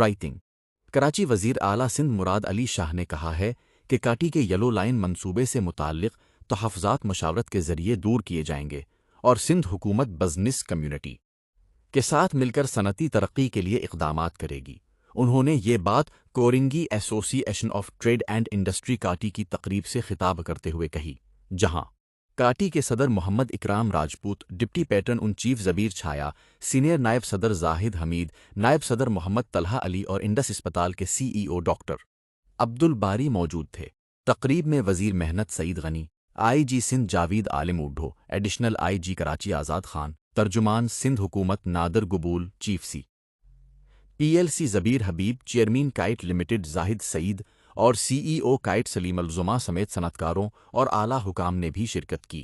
Writing Karachi وزیر اعلی سندھ مراد علی شاہ نے کہا ہے کہ کاٹی کے یلولائن منصوبے سے متعلق تحفظات مشاورت کے ذریعے دور کیے جائیں گے اور سندھ حکومت بزنس کمیونٹی کے ساتھ مل کر صنعتی ترقی کے لیے اقدامات کرے گی۔ انہوں نے یہ بات کورنگی ایسوسی ایشن آف ٹریڈ اینڈ انڈسٹری کاٹی کی تقریب سے خطاب کرتے ہوئے کہی، جہاں کاٹی کے صدر Muhammad Ikram Rajput, deputy patron in chief Zubair Chhaya, senior نائب صدر زاہد حمید، نائب صدر محمد طلحہ علی اور انڈس اسپتال کے سی ای او ڈاکٹر عبد الباری موجود تھے۔ تقریب میں وزیر محنت سعید غنی، آئی جی سندھ جاوید عالم اوڈھو، ایڈیشنل آئی جی کراچی آزاد خان، ترجمان سندھ حکومت نادر گبول، چیف سی پی ایل سی زبیر حبیب، چیئرمین کائٹ لمیٹڈ زاہد سعید اور سی ای او کائٹ سلیم الزماں سمیت صنعت کاروں اور اعلیٰ حکام نے بھی شرکت کی۔